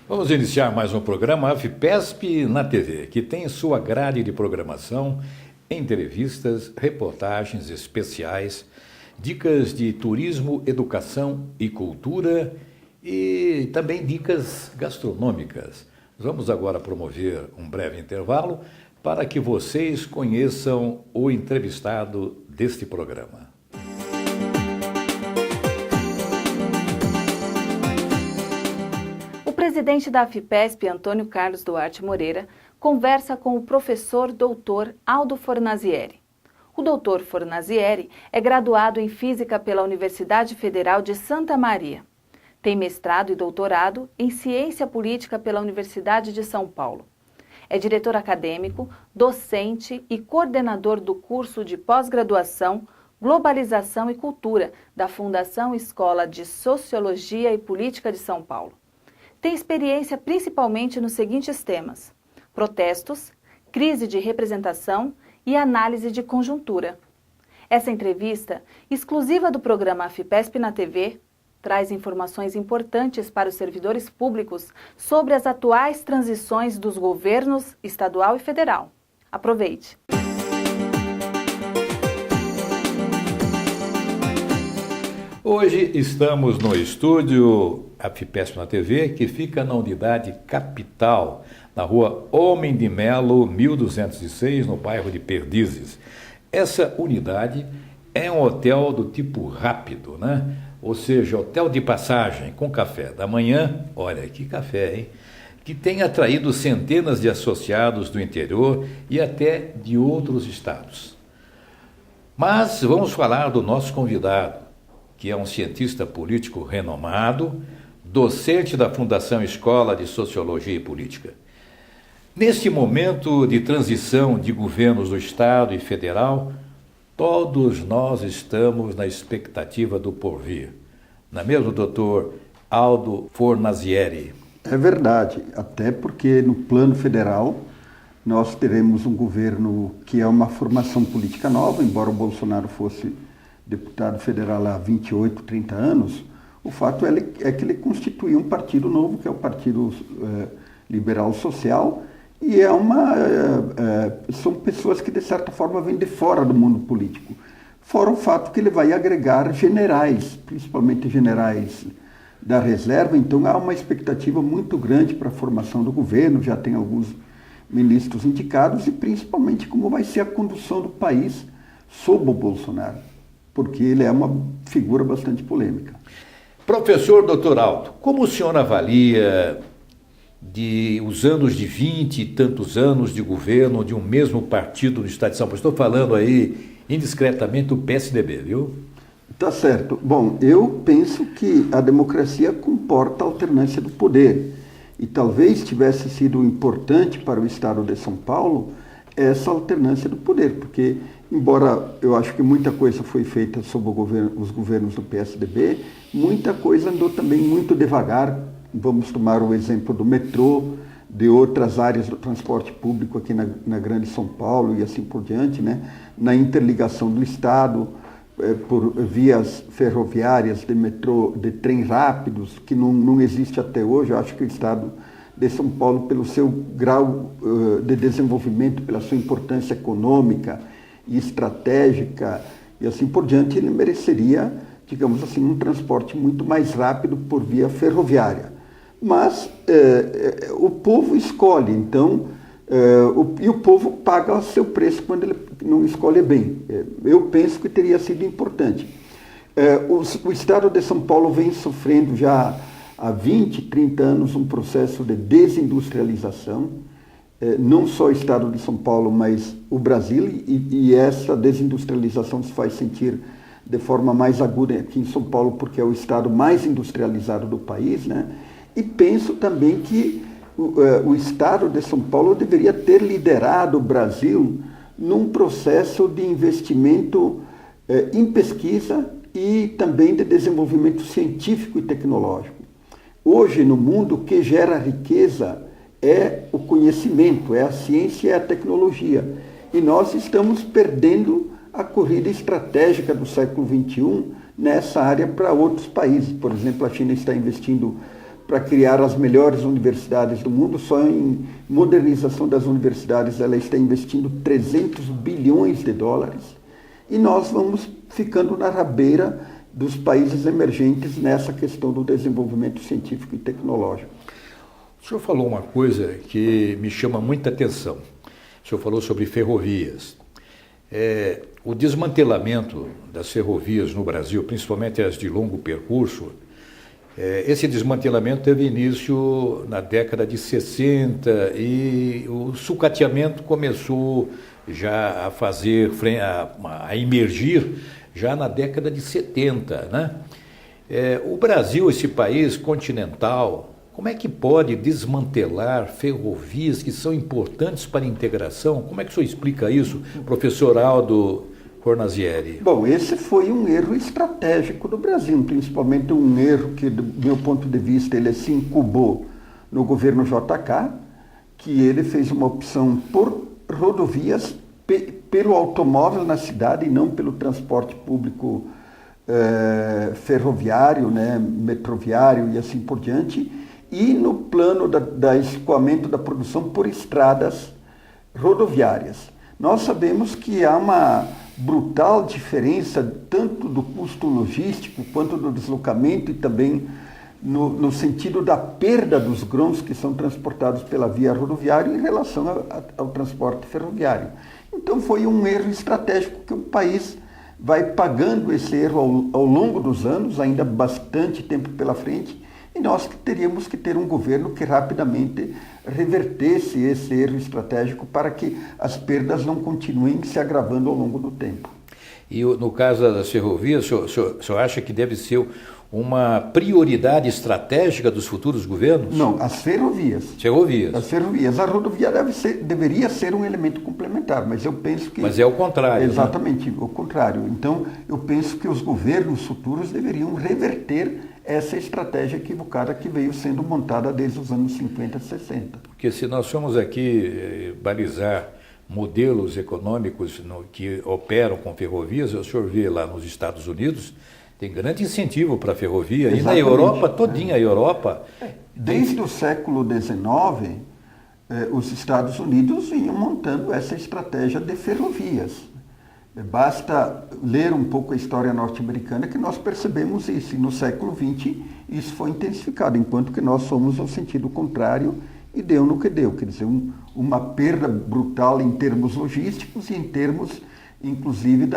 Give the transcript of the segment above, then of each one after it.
Vamos iniciar mais um programa AFPESP na TV, que tem sua grade de programação, entrevistas, reportagens especiais, dicas de turismo, educação e cultura e também dicas gastronômicas. Vamos agora promover um breve intervalo para que vocês conheçam o entrevistado deste programa. O presidente da AFPESP, Antônio Carlos Duarte Moreira, conversa com o professor doutor Aldo Fornazieri. O doutor Fornazieri é graduado em Física pela Universidade Federal de Santa Maria. Tem mestrado e doutorado em Ciência Política pela Universidade de São Paulo. É diretor acadêmico, docente e coordenador do curso de pós-graduação Globalização e Cultura da Fundação Escola de Sociologia e Política de São Paulo. Tem experiência principalmente nos seguintes temas: protestos, crise de representação e análise de conjuntura. Essa entrevista, exclusiva do programa AFPESP na TV, traz informações importantes para os servidores públicos sobre as atuais transições dos governos estadual e federal. Aproveite! Hoje estamos no estúdio AFPESP na TV, que fica na unidade Capital, na rua Homem de Melo, 1206, no bairro de Perdizes. Essa unidade é um hotel do tipo rápido, né? Ou seja, hotel de passagem com café da manhã, olha que café, hein? Que tem atraído centenas de associados do interior e até de outros estados. Mas vamos falar do nosso convidado, que é um cientista político renomado, docente da Fundação Escola de Sociologia e Política. Neste momento de transição de governos do Estado e federal, todos nós estamos na expectativa do porvir. Não é mesmo, doutor Aldo Fornazieri? É verdade, até porque no plano federal nós teremos um governo que é uma formação política nova, embora o Bolsonaro fosse deputado federal há 28, 30 anos, o fato é que ele constituiu um partido novo, que é o Partido Liberal Social, e são pessoas que, de certa forma, vêm de fora do mundo político. Fora o fato que ele vai agregar generais, principalmente generais da reserva, então há uma expectativa muito grande para a formação do governo, já tem alguns ministros indicados, e principalmente como vai ser a condução do país sob o Bolsonaro, porque ele é uma figura bastante polêmica. Professor doutor Aldo, como o senhor avalia os anos de 20 e tantos anos de governo de um mesmo partido no estado de São Paulo? Estou falando aí indiscretamente do PSDB, viu? Tá certo. Bom, eu penso que a democracia comporta a alternância do poder. E talvez tivesse sido importante para o estado de São Paulo essa alternância do poder, porque, embora eu acho que muita coisa foi feita sob os governos do PSDB, muita coisa andou também muito devagar. Vamos tomar o exemplo do metrô, de outras áreas do transporte público aqui na Grande São Paulo e assim por diante, né? Na interligação do Estado, por vias ferroviárias, de metrô, de trem rápidos, que não existe até hoje. Eu acho que o Estado de São Paulo, pelo seu grau de desenvolvimento, pela sua importância econômica e estratégica e assim por diante, ele mereceria, digamos assim, um transporte muito mais rápido por via ferroviária. Mas o povo escolhe, então, e o povo paga o seu preço quando ele não escolhe bem. Eu penso que teria sido importante. O Estado de São Paulo vem sofrendo já há 20, 30 anos um processo de desindustrialização, não só o Estado de São Paulo, mas o Brasil, e essa desindustrialização se faz sentir de forma mais aguda aqui em São Paulo, porque é o estado mais industrializado do país, né? E penso também que o Estado de São Paulo deveria ter liderado o Brasil num processo de investimento em pesquisa e também de desenvolvimento científico e tecnológico. Hoje, no mundo, o que gera riqueza é o conhecimento, é a ciência e a tecnologia. E nós estamos perdendo a corrida estratégica do século XXI nessa área para outros países. Por exemplo, a China está investindo para criar as melhores universidades do mundo. Só em modernização das universidades ela está investindo 300 bilhões de dólares. E nós vamos ficando na rabeira dos países emergentes nessa questão do desenvolvimento científico e tecnológico. O senhor falou uma coisa que me chama muita atenção. O senhor falou sobre ferrovias. O desmantelamento das ferrovias no Brasil, principalmente as de longo percurso, esse desmantelamento teve início na década de 60 e o sucateamento começou já a fazer, a emergir já na década de 70, né? O Brasil, esse país continental, como é que pode desmantelar ferrovias que são importantes para a integração? Como é que o senhor explica isso, professor Aldo Fornazieri? Bom, esse foi um erro estratégico do Brasil, principalmente um erro que, do meu ponto de vista, ele se incubou no governo JK, que ele fez uma opção por rodovias, pelo automóvel na cidade e não pelo transporte público ferroviário, né, metroviário e assim por diante, e no plano da escoamento da produção por estradas rodoviárias. Nós sabemos que há uma brutal diferença tanto do custo logístico quanto do deslocamento e também no sentido da perda dos grãos que são transportados pela via rodoviária em relação ao transporte ferroviário. Então foi um erro estratégico que o país vai pagando esse erro ao longo dos anos, ainda bastante tempo pela frente, e nós teríamos que ter um governo que rapidamente revertesse esse erro estratégico para que as perdas não continuem se agravando ao longo do tempo. E no caso das ferrovias, o senhor acha que deve ser uma prioridade estratégica dos futuros governos? Não, as ferrovias. Ferrovias. As ferrovias. A rodovia deveria ser um elemento complementar, mas eu penso que... Mas é o contrário. Exatamente, o contrário. Então, eu penso que os governos futuros deveriam reverter essa estratégia equivocada que veio sendo montada desde os anos 50 e 60. Porque se nós formos aqui balizar modelos econômicos que operam com ferrovias, o senhor vê lá nos Estados Unidos, tem grande incentivo para a ferrovia. Exatamente. E na Europa, todinha a Europa... Desde o século XIX, os Estados Unidos vinham montando essa estratégia de ferrovias. Basta ler um pouco a história norte-americana que nós percebemos isso. E no século XX isso foi intensificado, enquanto que nós fomos ao sentido contrário e deu no que deu. Quer dizer, uma perda brutal em termos logísticos e em termos, inclusive,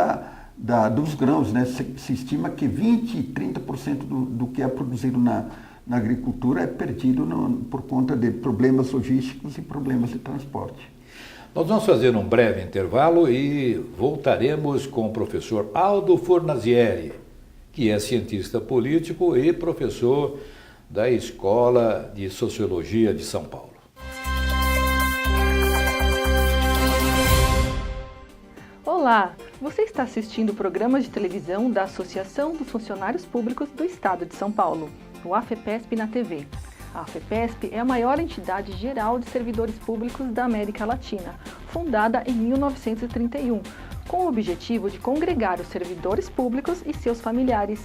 dos grãos, né? Se estima que 20% e 30% do que é produzido na agricultura é perdido por conta de problemas logísticos e problemas de transporte. Nós vamos fazer um breve intervalo e voltaremos com o professor Aldo Fornazieri, que é cientista político e professor da Escola de Sociologia de São Paulo. Olá, você está assistindo o programa de televisão da Associação dos Funcionários Públicos do Estado de São Paulo, o AFEPESP na TV. A AFEPESP é a maior entidade geral de servidores públicos da América Latina, fundada em 1931, com o objetivo de congregar os servidores públicos e seus familiares.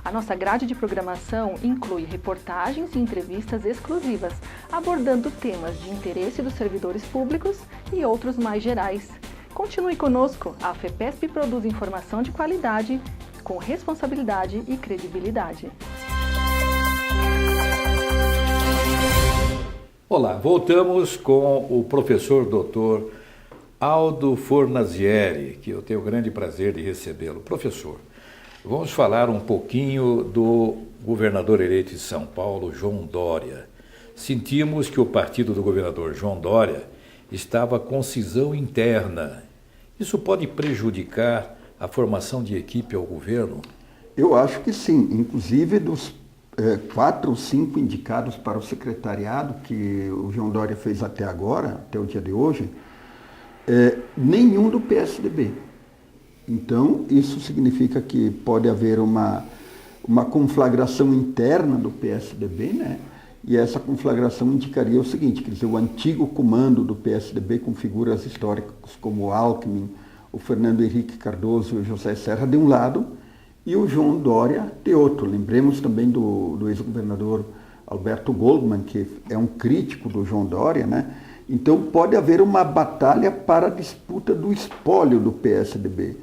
A nossa grade de programação inclui reportagens e entrevistas exclusivas, abordando temas de interesse dos servidores públicos e outros mais gerais. Continue conosco, a AFEPESP produz informação de qualidade, com responsabilidade e credibilidade. Olá, voltamos com o professor Dr. Aldo Fornazieri, que eu tenho o grande prazer de recebê-lo. Professor, vamos falar um pouquinho do governador eleito de São Paulo, João Dória. Sentimos que o partido do governador João Dória estava com cisão interna. Isso pode prejudicar a formação de equipe ao governo? Eu acho que sim. Inclusive, dos 4 ou 5 indicados para o secretariado que o João Dória fez até agora, até o dia de hoje, nenhum do PSDB. Então, isso significa que pode haver uma conflagração interna do PSDB, né? E essa conflagração indicaria o seguinte, quer dizer, o antigo comando do PSDB com figuras históricas como o Alckmin, o Fernando Henrique Cardoso e o José Serra de um lado, e o João Dória de outro. Lembremos também do ex-governador Alberto Goldman, que é um crítico do João Dória, né? Então pode haver uma batalha para a disputa do espólio do PSDB.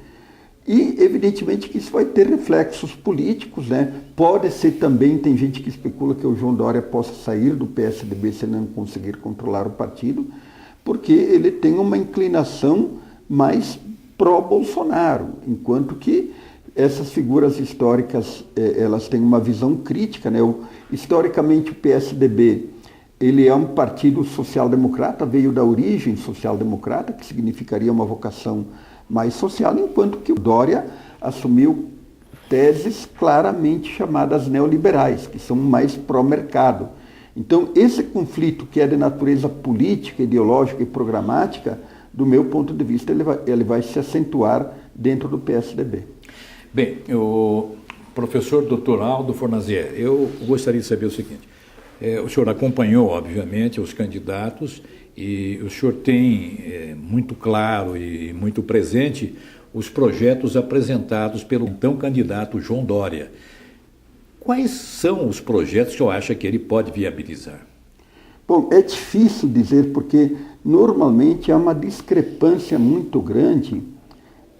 E evidentemente que isso vai ter reflexos políticos, né? Pode ser também, tem gente que especula que o João Dória possa sair do PSDB se não conseguir controlar o partido, porque ele tem uma inclinação mais pró-Bolsonaro, enquanto que essas figuras históricas, elas têm uma visão crítica, né? Historicamente o PSDB, ele é um partido social-democrata, veio da origem social-democrata, que significaria uma vocação mais social, enquanto que o Dória assumiu teses claramente chamadas neoliberais, que são mais pró-mercado. Então, esse conflito que é de natureza política, ideológica e programática, do meu ponto de vista, ele vai se acentuar dentro do PSDB. Bem, o professor Dr. Aldo Fornazieri, eu gostaria de saber o seguinte, o senhor acompanhou, obviamente, os candidatos e o senhor tem muito claro e muito presente os projetos apresentados pelo então candidato João Dória. Quais são os projetos que o senhor acha que ele pode viabilizar? Bom, é difícil dizer porque normalmente há uma discrepância muito grande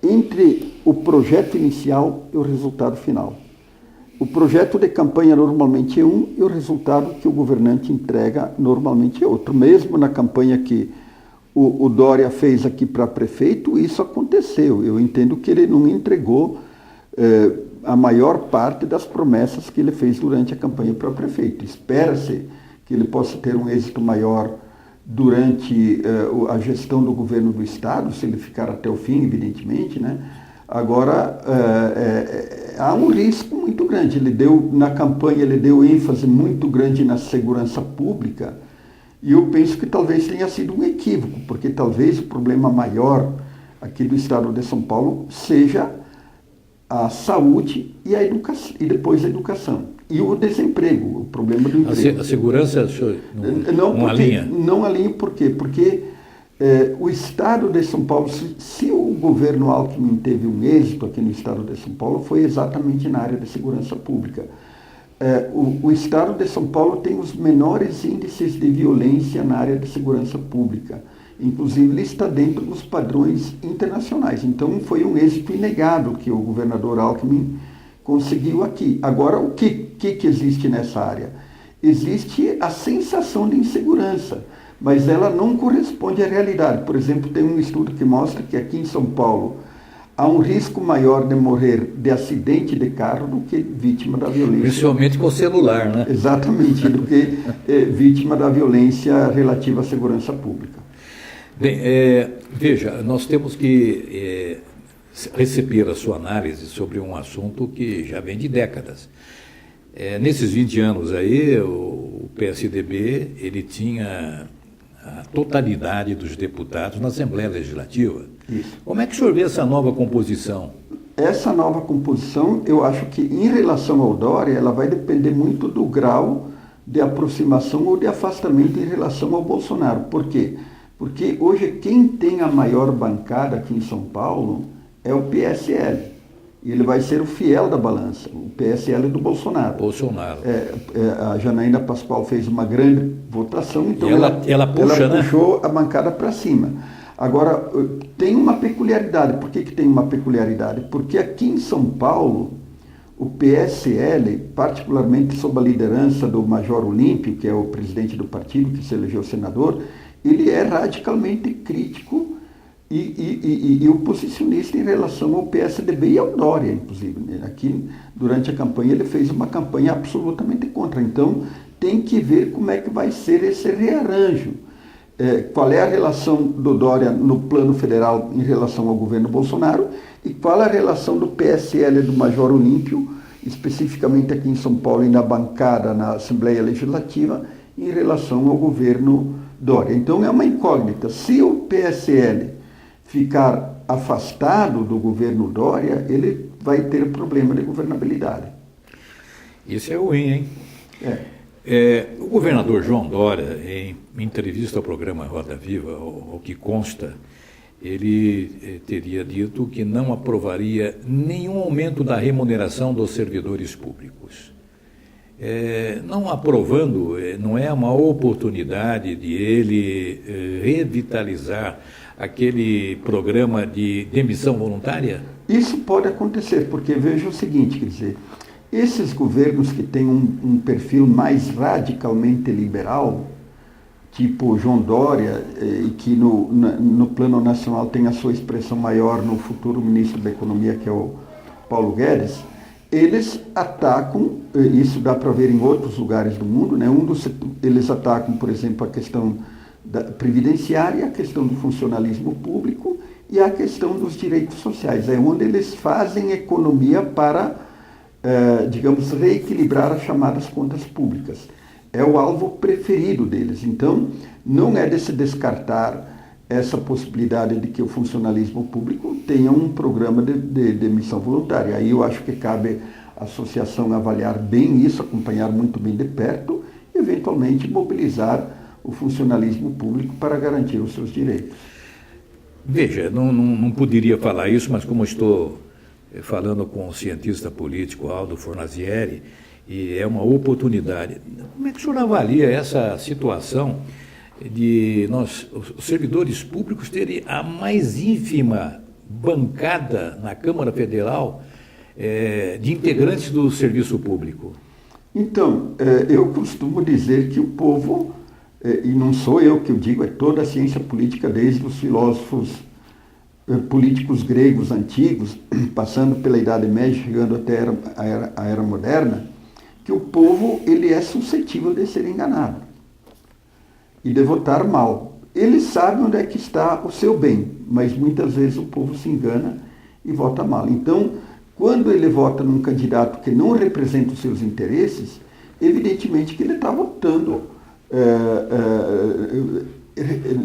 entre o projeto inicial e o resultado final. O projeto de campanha normalmente é um e o resultado que o governante entrega normalmente é outro. Mesmo na campanha que o Dória fez aqui para prefeito, isso aconteceu. Eu entendo que ele não entregou a maior parte das promessas que ele fez durante a campanha para prefeito. Espera-se que ele possa ter um êxito maior durante a gestão do governo do Estado, se ele ficar até o fim, evidentemente, né? Agora, há um risco muito grande. Na campanha, ele deu ênfase muito grande na segurança pública, e eu penso que talvez tenha sido um equívoco, porque talvez o problema maior aqui do Estado de São Paulo seja a saúde e a educação, e depois a educação. E o desemprego, o problema do emprego. A segurança não alinha? Não alinha por quê? Porque o Estado de São Paulo, se o governo Alckmin teve um êxito aqui no Estado de São Paulo, foi exatamente na área de segurança pública. O Estado de São Paulo tem os menores índices de violência na área de segurança pública. Inclusive, ele está dentro dos padrões internacionais. Então, foi um êxito inegável que o governador Alckmin conseguiu aqui. Agora, o que existe nessa área? Existe a sensação de insegurança, mas ela não corresponde à realidade. Por exemplo, tem um estudo que mostra que aqui em São Paulo há um risco maior de morrer de acidente de carro do que vítima da violência. Principalmente com o celular, né? Exatamente, do que vítima da violência relativa à segurança pública. Bem, veja, nós temos que receber a sua análise sobre um assunto que já vem de décadas. Nesses 20 anos aí, o PSDB, ele tinha a totalidade dos deputados na Assembleia Legislativa. Isso. Como é que o senhor vê essa nova composição? Essa nova composição, eu acho que em relação ao Dória, ela vai depender muito do grau de aproximação ou de afastamento em relação ao Bolsonaro. Por quê? Porque hoje quem tem a maior bancada aqui em São Paulo é o PSL. E ele vai ser o fiel da balança, o PSL do Bolsonaro. A Janaína Pascoal fez uma grande votação, então ela puxou a bancada para cima. Agora, tem uma peculiaridade. Por que tem uma peculiaridade? Porque aqui em São Paulo, o PSL, particularmente sob a liderança do Major Olímpio, que é o presidente do partido, que se elegeu senador, ele é radicalmente crítico e oposicionista em relação ao PSDB e ao Dória, inclusive. Aqui, durante a campanha, ele fez uma campanha absolutamente contra. Então, tem que ver como é que vai ser esse rearranjo. Qual é a relação do Dória no plano federal em relação ao governo Bolsonaro e qual a relação do PSL do Major Olímpio, especificamente aqui em São Paulo e na bancada, na Assembleia Legislativa, em relação ao governo Dória. Então, é uma incógnita. Se o PSL ficar afastado do governo Dória, ele vai ter problema de governabilidade. Isso é ruim, hein? O governador João Dória, em entrevista ao programa Roda Viva, o que consta, ele teria dito que não aprovaria nenhum aumento da remuneração dos servidores públicos. não aprovando, não é uma oportunidade de ele revitalizar aquele programa de demissão voluntária? Isso pode acontecer, porque veja o seguinte, quer dizer, esses governos que têm um perfil mais radicalmente liberal, tipo João Dória, e que no plano nacional tem a sua expressão maior no futuro ministro da Economia, que é o Paulo Guedes, eles atacam, isso dá para ver em outros lugares do mundo, né? Eles atacam, por exemplo, a questão da previdenciária, a questão do funcionalismo público e a questão dos direitos sociais. É onde eles fazem economia para, digamos, reequilibrar as chamadas contas públicas. É o alvo preferido deles. Então, não é de se descartar essa possibilidade de que o funcionalismo público tenha um programa de demissão voluntária. Aí eu acho que cabe à associação avaliar bem isso, acompanhar muito bem de perto e, eventualmente, mobilizar o funcionalismo público para garantir os seus direitos. Veja, não poderia falar isso, mas como estou falando com o cientista político Aldo Fornazieri, e é uma oportunidade. Como é que o senhor avalia essa situação de os servidores públicos terem a mais ínfima bancada na Câmara Federal de integrantes do serviço público? Então, eu costumo dizer que o povo, e não sou eu que o digo, é toda a ciência política, desde os filósofos políticos gregos antigos, passando pela Idade Média, chegando até a Era Moderna, que o povo ele é suscetível de ser enganado e de votar mal. Ele sabe onde é que está o seu bem, mas muitas vezes o povo se engana e vota mal. Então, quando ele vota num candidato que não representa os seus interesses, evidentemente que ele está votando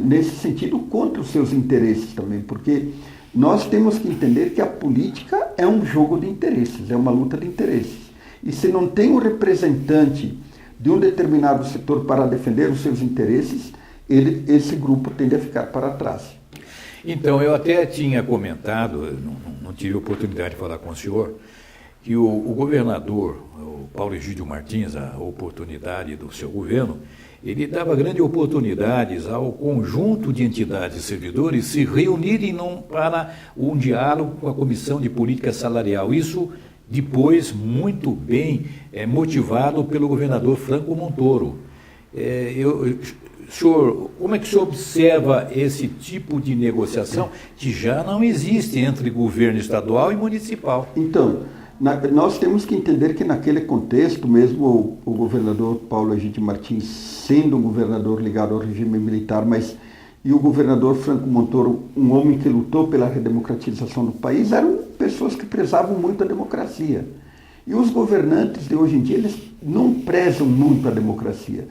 nesse sentido contra os seus interesses também, porque nós temos que entender que a política é um jogo de interesses, é uma luta de interesses. E se não tem um representante de um determinado setor para defender os seus interesses, esse grupo tende a ficar para trás. Então, eu até tinha comentado, não tive oportunidade de falar com o senhor, que o governador, o Paulo Egídio Martins, a oportunidade do seu governo, ele dava grandes oportunidades ao conjunto de entidades e servidores se reunirem para um diálogo com a Comissão de Política Salarial. Isso depois muito bem motivado pelo governador Franco Montoro. Senhor, como é que o senhor observa esse tipo de negociação que já não existe entre governo estadual e municipal? Então, nós temos que entender que naquele contexto, mesmo o governador Paulo Egídio Martins sendo um governador ligado ao regime militar, e o governador Franco Montoro, um homem que lutou pela redemocratização do país, eram pessoas que prezavam muito a democracia. E os governantes de hoje em dia, eles não prezam muito a democracia.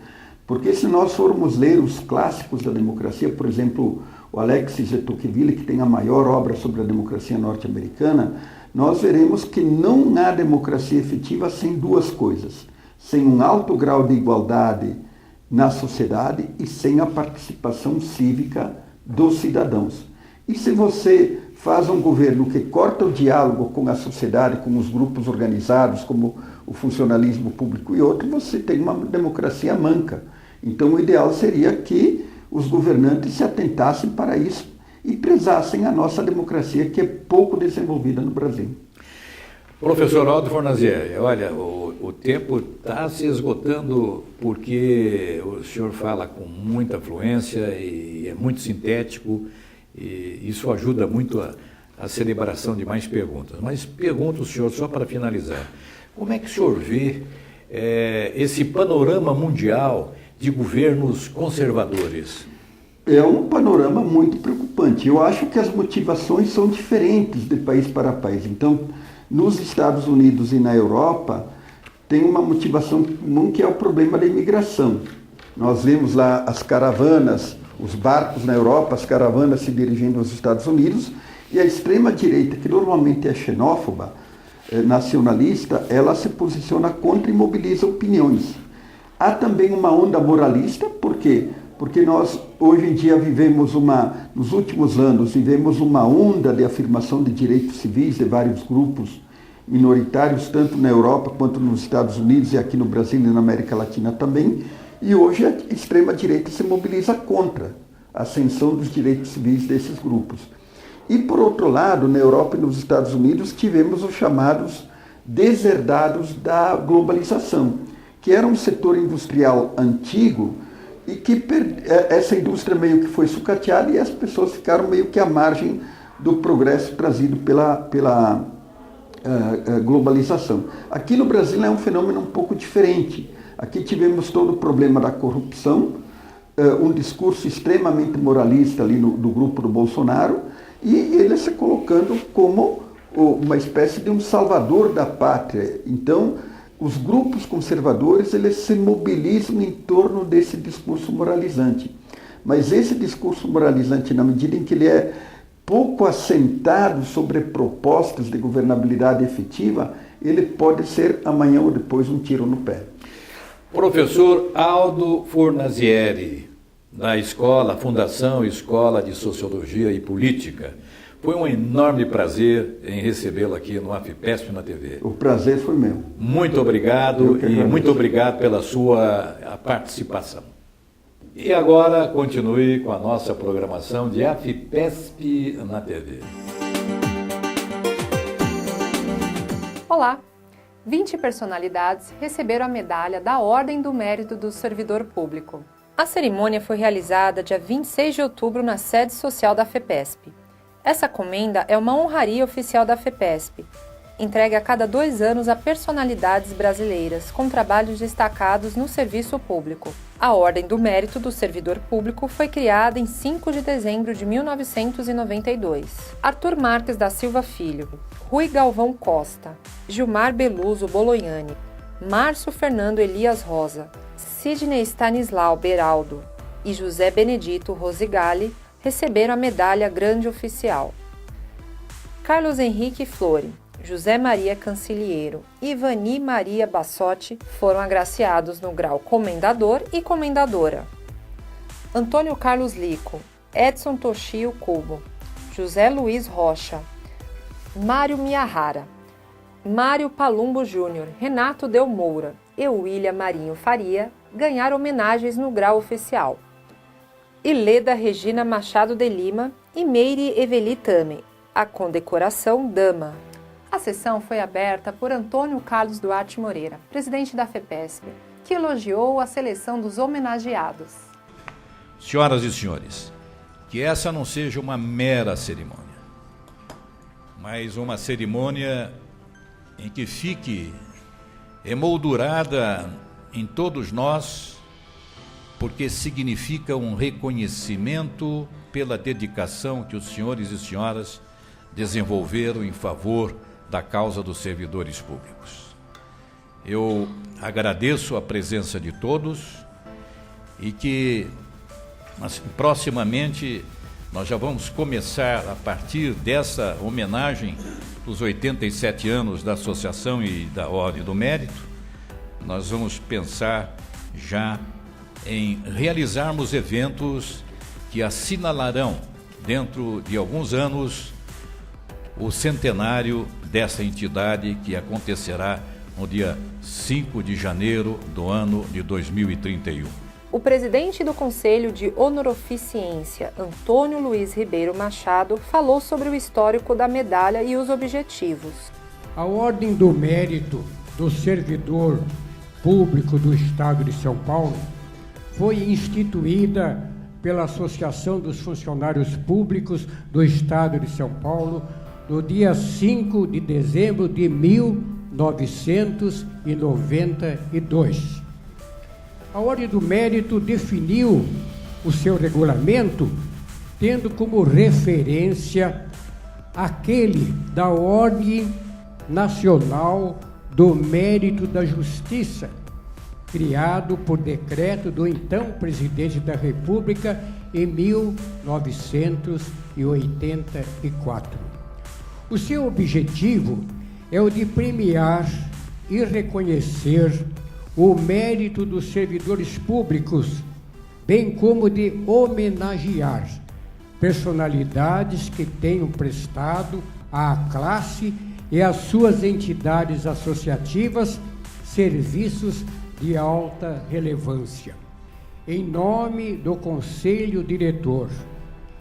Porque se nós formos ler os clássicos da democracia, por exemplo, o Alexis de Tocqueville, que tem a maior obra sobre a democracia norte-americana, nós veremos que não há democracia efetiva sem duas coisas: sem um alto grau de igualdade na sociedade e sem a participação cívica dos cidadãos. E se você faz um governo que corta o diálogo com a sociedade, com os grupos organizados, como o funcionalismo público e outro, você tem uma democracia manca. Então o ideal seria que os governantes se atentassem para isso e prezassem a nossa democracia, que é pouco desenvolvida no Brasil. Professor Aldo Fornazieri, olha, o tempo está se esgotando porque o senhor fala com muita fluência e é muito sintético, e isso ajuda muito a celebração de mais perguntas. Mas pergunto ao senhor, só para finalizar, como é que o senhor vê esse panorama mundial de governos conservadores? É um panorama muito preocupante. Eu acho que as motivações são diferentes de país para país. Então, nos Estados Unidos e na Europa, tem uma motivação comum, que é o problema da imigração. Nós vemos lá as caravanas, os barcos na Europa, as caravanas se dirigindo aos Estados Unidos, e a extrema-direita, que normalmente é xenófoba, nacionalista, ela se posiciona contra e mobiliza opiniões. Há também uma onda moralista, por quê? Porque nós, hoje em dia, nos últimos anos, vivemos uma onda de afirmação de direitos civis de vários grupos minoritários, tanto na Europa quanto nos Estados Unidos e aqui no Brasil e na América Latina também. E hoje a extrema-direita se mobiliza contra a ascensão dos direitos civis desses grupos. E, por outro lado, na Europa e nos Estados Unidos, tivemos os chamados deserdados da globalização, que era um setor industrial antigo e que essa indústria meio que foi sucateada e as pessoas ficaram meio que à margem do progresso trazido pela globalização. Aqui no Brasil é um fenômeno um pouco diferente. Aqui tivemos todo o problema da corrupção, um discurso extremamente moralista ali do grupo do Bolsonaro, e ele se colocando como uma espécie de um salvador da pátria. Então, os grupos conservadores, eles se mobilizam em torno desse discurso moralizante. Mas esse discurso moralizante, na medida em que ele é pouco assentado sobre propostas de governabilidade efetiva, ele pode ser amanhã ou depois um tiro no pé. Professor Aldo Fornazieri, da Fundação Escola de Sociologia e Política. Foi um enorme prazer em recebê-lo aqui no AFPESP na TV. O prazer foi meu. Muito obrigado e muito obrigado pela sua participação. E agora continue com a nossa programação de AFPESP na TV. Olá! 20 personalidades receberam a medalha da Ordem do Mérito do Servidor Público. A cerimônia foi realizada dia 26 de outubro na sede social da FEPESP. Essa comenda é uma honraria oficial da FEPESP, entregue a cada 2 anos a personalidades brasileiras com trabalhos destacados no serviço público. A Ordem do Mérito do Servidor Público foi criada em 5 de dezembro de 1992. Arthur Marques da Silva Filho, Rui Galvão Costa, Gilmar Beluso Bolognani, Márcio Fernando Elias Rosa, Sidney Stanislau Beraldo e José Benedito Rosigali receberam a medalha Grande Oficial. Carlos Henrique Flore, José Maria Cancilheiro e Ivani Maria Bassotti foram agraciados no grau Comendador e Comendadora. Antônio Carlos Lico, Edson Toshio Kubo, José Luiz Rocha, Mário Miyahara, Mário Palumbo Júnior, Renato Del Moura e William Marinho Faria ganharam homenagens no grau oficial. Ileda Regina Machado de Lima e Meire Eveli Tame, a condecoração Dama. A sessão foi aberta por Antônio Carlos Duarte Moreira, presidente da FEPESP, que elogiou a seleção dos homenageados. Senhoras e senhores, que essa não seja uma mera cerimônia, mas uma cerimônia em que fique emoldurada em todos nós, porque significa um reconhecimento pela dedicação que os senhores e senhoras desenvolveram em favor da causa dos servidores públicos. Eu agradeço a presença de todos e que proximamente nós já vamos começar, a partir dessa homenagem dos 87 anos da Associação e da Ordem do Mérito, nós vamos pensar já em realizarmos eventos que assinalarão, dentro de alguns anos, o centenário dessa entidade, que acontecerá no dia 5 de janeiro do ano de 2031. O presidente do Conselho de Honorificência, Antônio Luiz Ribeiro Machado, falou sobre o histórico da medalha e os objetivos. A Ordem do Mérito do Servidor Público do Estado de São Paulo foi instituída pela Associação dos Funcionários Públicos do Estado de São Paulo no dia 5 de dezembro de 1992. A Ordem do Mérito definiu o seu regulamento tendo como referência aquele da Ordem Nacional do Mérito da Justiça, criado por decreto do então presidente da República em 1984. O seu objetivo é o de premiar e reconhecer o mérito dos servidores públicos, bem como de homenagear personalidades que tenham prestado à classe e as suas entidades associativas, serviços de alta relevância. Em nome do Conselho Diretor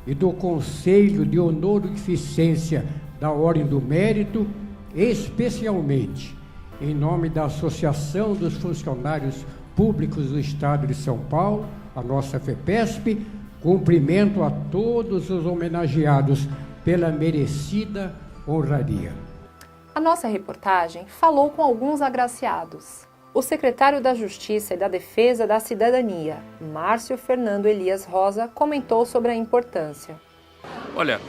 e do Conselho de Honorificência da Ordem do Mérito, especialmente em nome da Associação dos Funcionários Públicos do Estado de São Paulo, a nossa FEPESP, cumprimento a todos os homenageados pela merecida honraria. A nossa reportagem falou com alguns agraciados. O secretário da Justiça e da Defesa da Cidadania, Márcio Fernando Elias Rosa, comentou sobre a importância. Olha,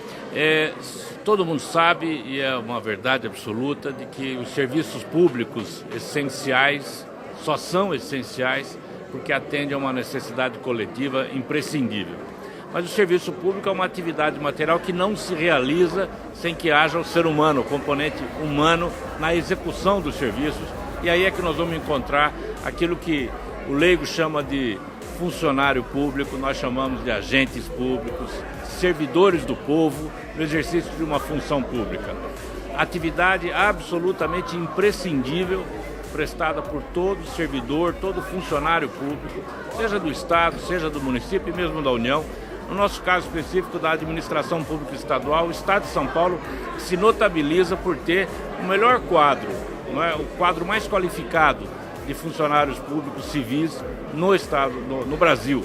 todo mundo sabe, e é uma verdade absoluta, de que os serviços públicos essenciais só são essenciais porque atendem a uma necessidade coletiva imprescindível. Mas o serviço público é uma atividade material que não se realiza sem que haja o ser humano, o componente humano na execução dos serviços. E aí é que nós vamos encontrar aquilo que o leigo chama de funcionário público, nós chamamos de agentes públicos, servidores do povo no exercício de uma função pública. Atividade absolutamente imprescindível prestada por todo servidor, todo funcionário público, seja do Estado, seja do município e mesmo da União. No nosso caso específico da administração pública estadual, o Estado de São Paulo se notabiliza por ter o melhor quadro, não é? O quadro mais qualificado de funcionários públicos civis no Estado, no Brasil.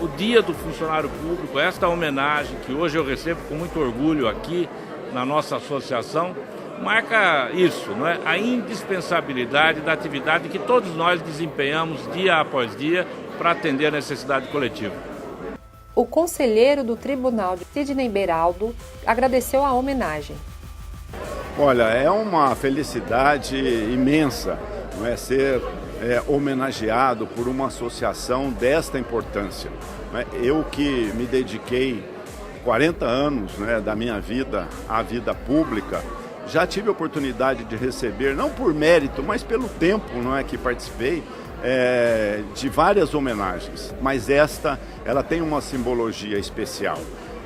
O Dia do Funcionário Público, esta homenagem que hoje eu recebo com muito orgulho aqui na nossa associação, marca isso, não é? A indispensabilidade da atividade que todos nós desempenhamos dia após dia para atender a necessidade coletiva. O conselheiro do Tribunal, Sidney Beraldo, agradeceu a homenagem. Olha, é uma felicidade imensa, não é, ser homenageado por uma associação desta importância. Eu que me dediquei 40 anos, né, da minha vida à vida pública, já tive a oportunidade de receber, não por mérito, mas pelo tempo, não é, que participei, de várias homenagens, mas ela tem uma simbologia especial,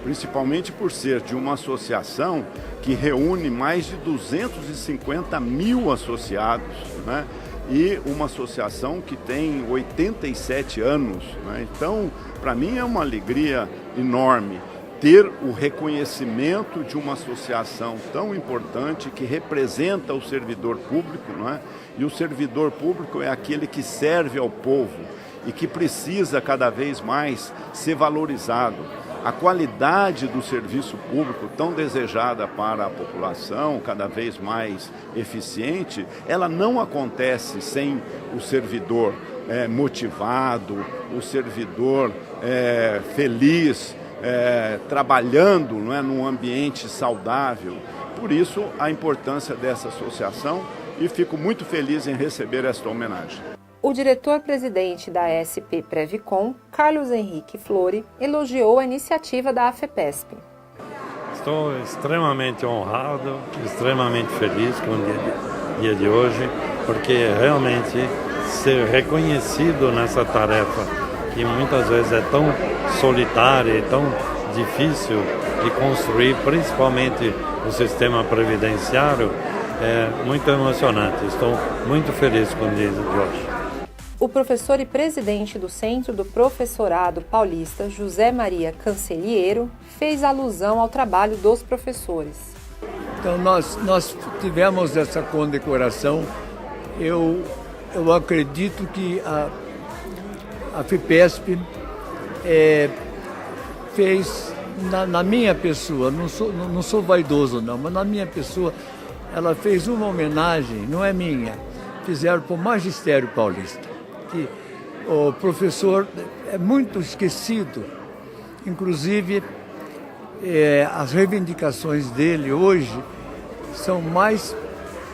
principalmente por ser de uma associação que reúne mais de 250 mil associados, né? E uma associação que tem 87 anos, né? Então, para mim é uma alegria enorme ter o reconhecimento de uma associação tão importante que representa o servidor público, não é? E o servidor público é aquele que serve ao povo e que precisa cada vez mais ser valorizado. A qualidade do serviço público tão desejada para a população, cada vez mais eficiente, ela não acontece sem o servidor motivado, o servidor feliz, trabalhando, não é, num ambiente saudável. Por isso, a importância dessa associação, e fico muito feliz em receber esta homenagem. O diretor-presidente da SP Previcom, Carlos Henrique Flori, elogiou a iniciativa da AFEPESP. Estou extremamente honrado, extremamente feliz com o dia de hoje, porque realmente ser reconhecido nessa tarefa, que muitas vezes é tão solitária e tão difícil de construir, principalmente o sistema previdenciário, é muito emocionante. Estou muito feliz com o dia de hoje. O professor e presidente do Centro do Professorado Paulista, José Maria Cancelheiro, fez alusão ao trabalho dos professores. Então nós tivemos essa condecoração. Eu acredito que a FIPESP fez na minha pessoa, não sou vaidoso não, mas na minha pessoa, ela fez uma homenagem, não é minha, fizeram para o Magistério Paulista, que o professor é muito esquecido, inclusive as reivindicações dele hoje são mais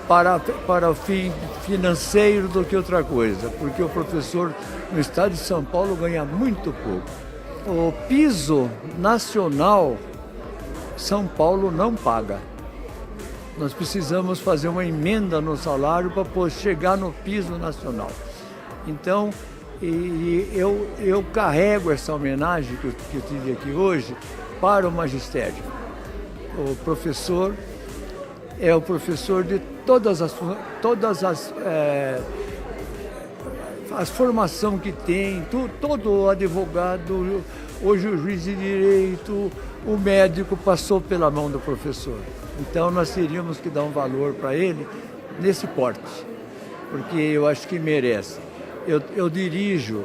para o fim financeiro do que outra coisa, porque o professor no estado de São Paulo ganha muito pouco. O piso nacional, São Paulo não paga. Nós precisamos fazer uma emenda no salário para poder chegar no piso nacional. Então, eu carrego essa homenagem que eu tive aqui hoje para o magistério. O professor é o professor de todas as formação que tem, todo advogado, hoje o juiz de direito, o médico passou pela mão do professor. Então nós teríamos que dar um valor para ele nesse porte, porque eu acho que merece. Eu dirijo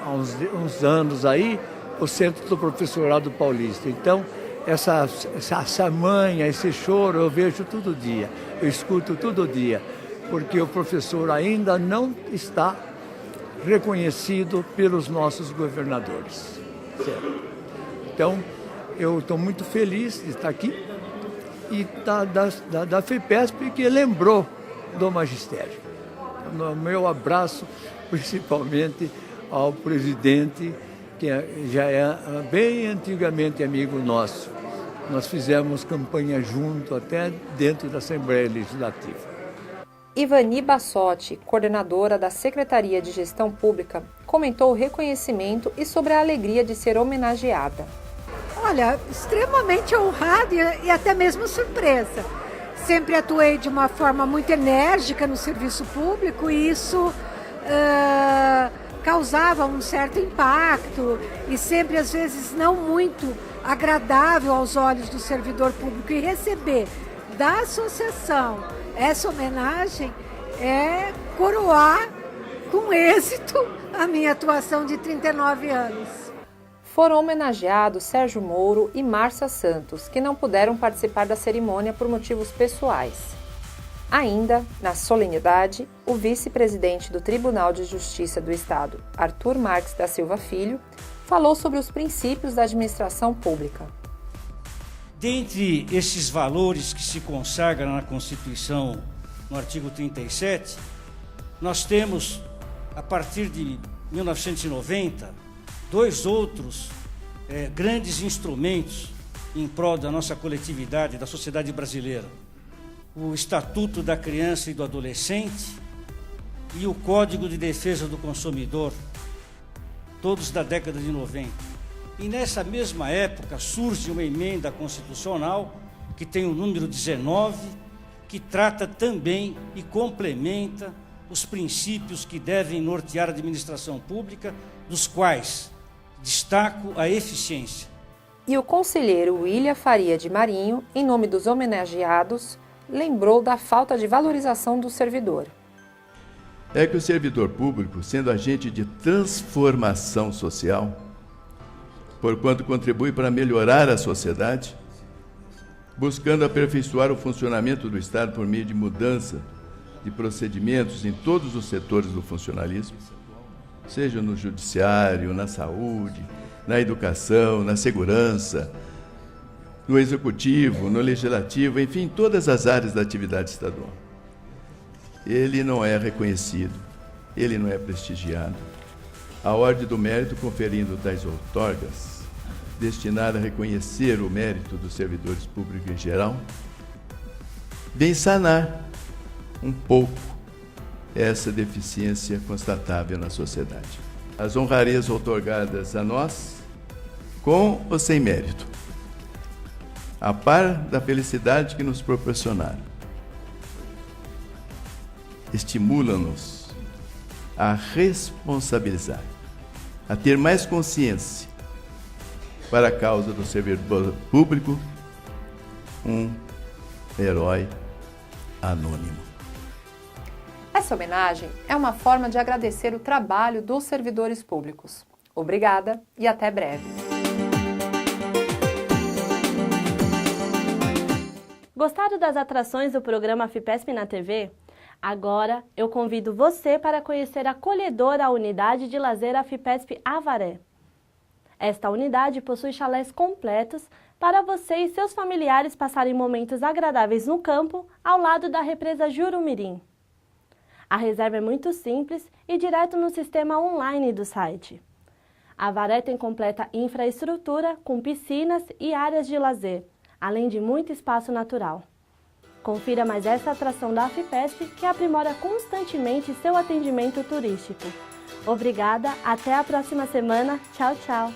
há uns anos aí o Centro do Professorado Paulista. Então essa manha, esse choro eu vejo todo dia, eu escuto todo dia, porque o professor ainda não está reconhecido pelos nossos governadores. Certo? Então, eu estou muito feliz de estar aqui e da FIPESP, que lembrou do magistério. O meu abraço, principalmente ao presidente, que já é bem antigamente amigo nosso. Nós fizemos campanha junto até dentro da Assembleia Legislativa. Ivani Bassotti, coordenadora da Secretaria de Gestão Pública, comentou o reconhecimento e sobre a alegria de ser homenageada. Olha, extremamente honrada e até mesmo surpresa. Sempre atuei de uma forma muito enérgica no serviço público e isso causava um certo impacto e sempre, às vezes, não muito agradável aos olhos do servidor público. E receber da associação essa homenagem é coroar com êxito a minha atuação de 39 anos. Foram homenageados Sérgio Moro e Márcia Santos, que não puderam participar da cerimônia por motivos pessoais. Ainda, na solenidade, o vice-presidente do Tribunal de Justiça do Estado, Arthur Marques da Silva Filho, falou sobre os princípios da administração pública. Dentre esses valores que se consagram na Constituição, no artigo 37, nós temos, a partir de 1990, dois outros grandes instrumentos em prol da nossa coletividade, da sociedade brasileira. O Estatuto da Criança e do Adolescente e o Código de Defesa do Consumidor, todos da década de 90. E nessa mesma época surge uma emenda constitucional, que tem o número 19, que trata também e complementa os princípios que devem nortear a administração pública, dos quais destaco a eficiência. E o conselheiro William Faria de Marinho, em nome dos homenageados, lembrou da falta de valorização do servidor. É que o servidor público, sendo agente de transformação social, porquanto contribui para melhorar a sociedade, buscando aperfeiçoar o funcionamento do Estado por meio de mudança de procedimentos em todos os setores do funcionalismo, seja no judiciário, na saúde, na educação, na segurança, no executivo, no legislativo, enfim, todas as áreas da atividade estadual. Ele não é reconhecido, ele não é prestigiado. A Ordem do Mérito, conferindo tais outorgas, destinada a reconhecer o mérito dos servidores públicos em geral, vem sanar um pouco essa deficiência constatável na sociedade. As honrarias outorgadas a nós, com ou sem mérito, a par da felicidade que nos proporcionaram, estimulam-nos a responsabilizar, a ter mais consciência para a causa do servidor público, um herói anônimo. Essa homenagem é uma forma de agradecer o trabalho dos servidores públicos. Obrigada e até breve. Gostaram das atrações do programa FIPESP na TV? Agora eu convido você para conhecer a acolhedora unidade de lazer FIPESP Avaré. Esta unidade possui chalés completos para você e seus familiares passarem momentos agradáveis no campo, ao lado da represa Jurumirim. A reserva é muito simples e direto no sistema online do site. Avaré tem completa infraestrutura com piscinas e áreas de lazer, além de muito espaço natural. Confira mais essa atração da FIPESP, que aprimora constantemente seu atendimento turístico. Obrigada, até a próxima semana. Tchau, tchau!